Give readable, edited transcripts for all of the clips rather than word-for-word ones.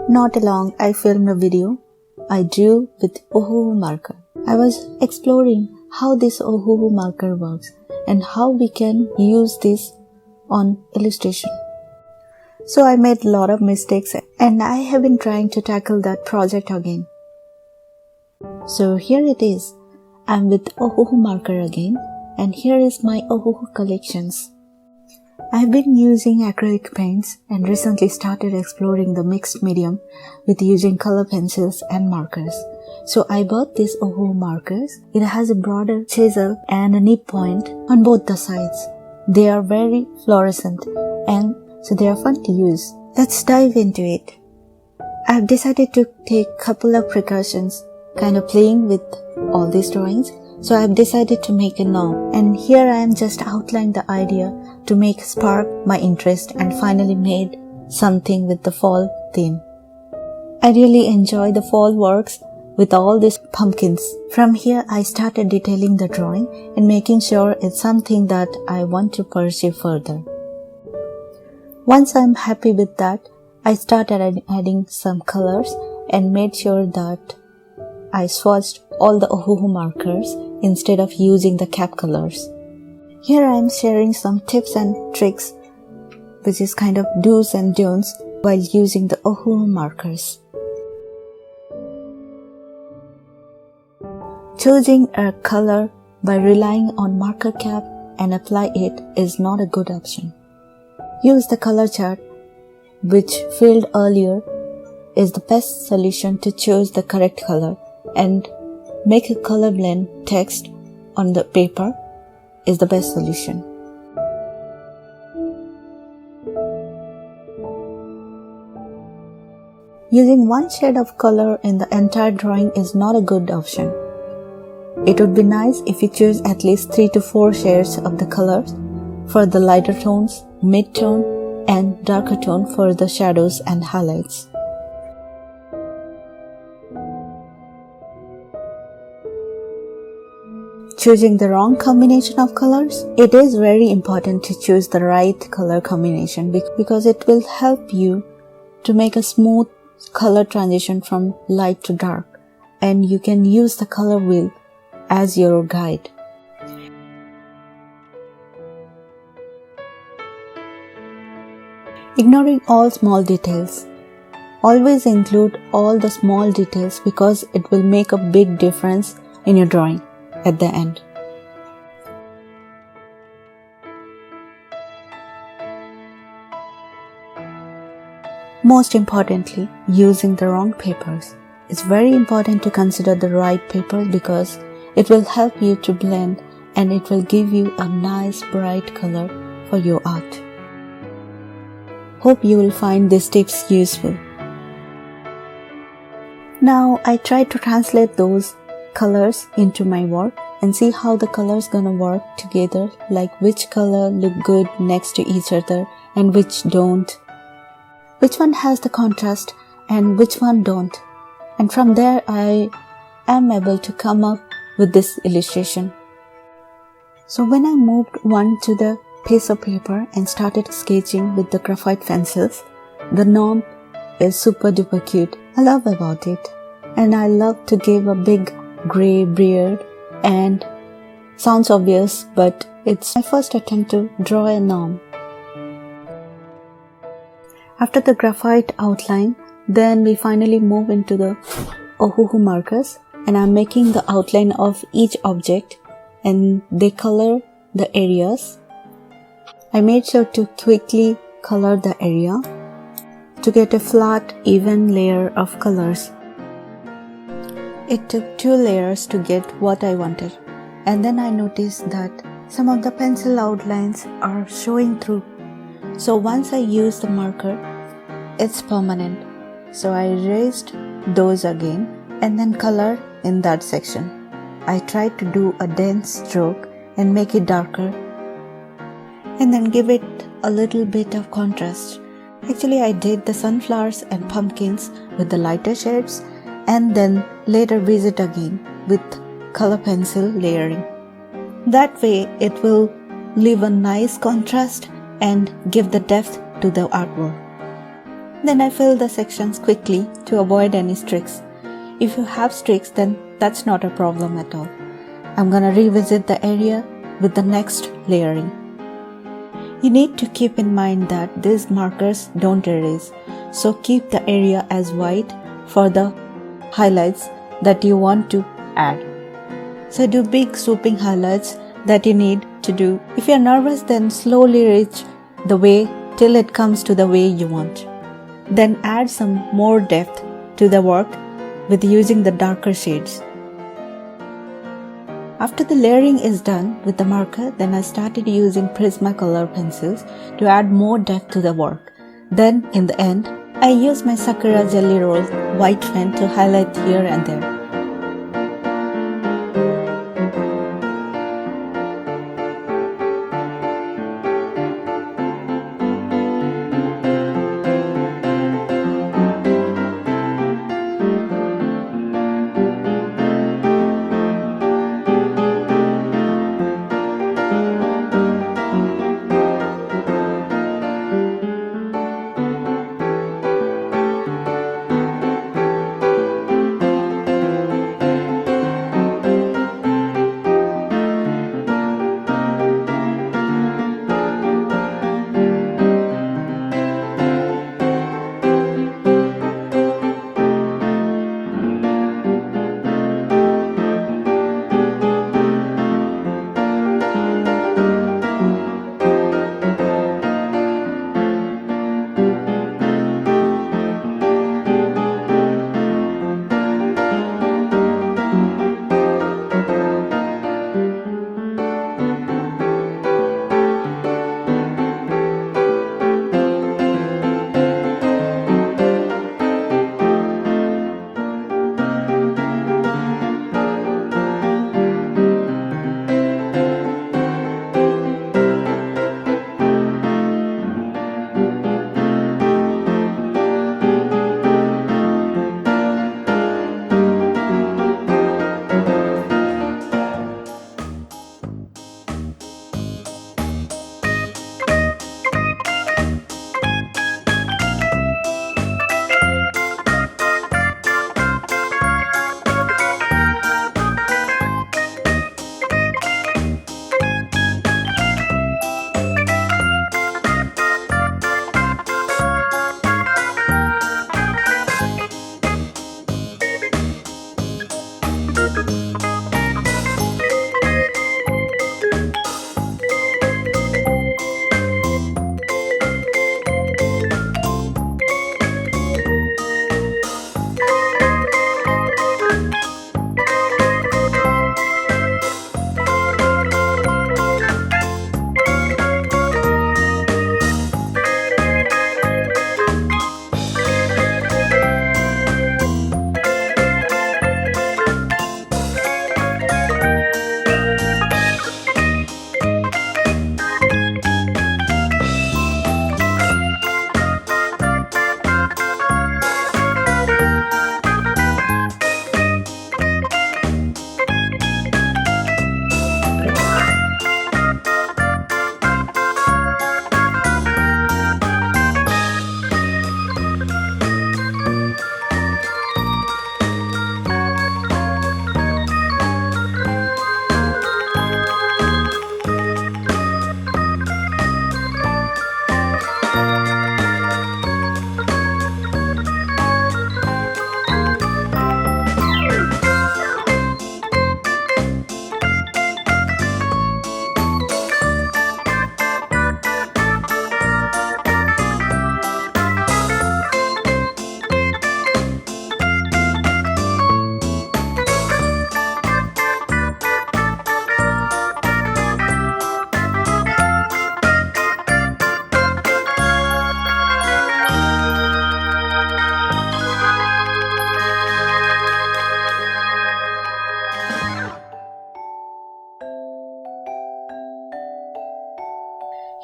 Not long, I filmed a video I drew with Ohuhu marker. I was exploring how this Ohuhu marker works and how we can use this on illustration. So I made a lot of mistakes and I have been trying to tackle that project again. So here it is. I'm with Ohuhu marker again, and here is my Ohuhu collections. I've been using acrylic paints and recently started exploring the mixed medium with using color pencils and markers. So I bought these Ohuhu markers. It has a broader chisel and a nib point on both the sides. They are very fluorescent and so they are fun to use. Let's dive into it. I've decided to take a couple of precautions, kind of playing with all these drawings. So I've decided to make a gnome, and here I am just outlined the idea to make spark my interest and finally made something with the fall theme. I really enjoy the fall works with all these pumpkins. From here I started detailing the drawing and making sure it's something that I want to pursue further. Once I'm happy with that, I started adding some colors and made sure that I swatched all the Ohuhu markers instead of using the cap colors. Here I am sharing some tips and tricks, which is kind of do's and don'ts while using the Ohuhu markers. Choosing a color by relying on marker cap and apply it is not a good option. Use the color chart, which filled earlier, is the best solution to choose the correct color, and make a color blend text on the paper is the best solution. Using one shade of color in the entire drawing is not a good option. It would be nice if you choose at least 3 to 4 shades of the colors for the lighter tones, mid-tone, and darker tone for the shadows and highlights. Choosing the wrong combination of colors. It is very important to choose the right color combination because it will help you to make a smooth color transition from light to dark, and you can use the color wheel as your guide. Ignoring all small details. Always include all the small details because it will make a big difference in your drawing at the end. Most importantly, using the wrong papers. It's very important to consider the right paper because it will help you to blend and it will give you a nice bright color for your art. Hope you will find these tips useful. Now I try to translate those colors into my work and see how the colors gonna work together, like which color look good next to each other and which don't, which one has the contrast and which one don't, and from there I am able to come up with this illustration. So when I moved one to the piece of paper and started sketching with the graphite pencils, the gnome is super duper cute. I love about it, and I love to give a big grey beard, and sounds obvious, but it's my first attempt to draw a gnome. After the graphite outline, then we finally move into the Ohuhu markers, and I'm making the outline of each object and they color the areas. I made sure to quickly color the area to get a flat, even layer of colors. It took 2 layers to get what I wanted, and then I noticed that some of the pencil outlines are showing through. So once I use the marker, it's permanent. So I erased those again and then color in that section. I tried to do a dense stroke and make it darker and then give it a little bit of contrast. Actually, I did the sunflowers and pumpkins with the lighter shades and then later visit again with color pencil layering. That way it will leave a nice contrast and give the depth to the artwork. Then I fill the sections quickly to avoid any streaks. If you have streaks, then that's not a problem at all. I'm gonna revisit the area with the next layering. You need to keep in mind that these markers don't erase, so keep the area as white for the highlights that you want to add. So do big swooping highlights that you need to do. If you're nervous, then slowly reach the way till it comes to the way you want. Then add some more depth to the work with using the darker shades. After the layering is done with the marker, then I started using Prisma color pencils to add more depth to the work. Then in the end, I used my Sakura Jelly Roll white pen to highlight here and there.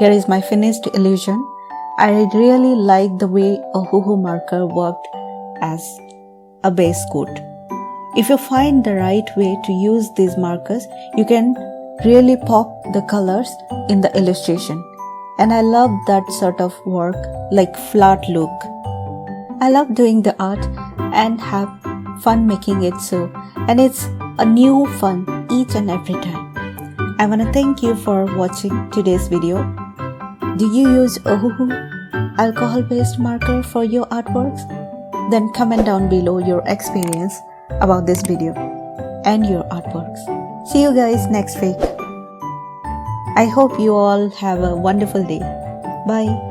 Here is my finished illusion. I really like the way Ohuhu marker worked as a base coat. If you find the right way to use these markers, you can really pop the colors in the illustration. And I love that sort of work, like flat look. I love doing the art and have fun making it so, and it's a new fun each and every time. I want to thank you for watching today's video. Do you use Ohuhu alcohol-based marker for your artworks? Then comment down below your experience about this video and your artworks. See you guys next week. I hope you all have a wonderful day. Bye.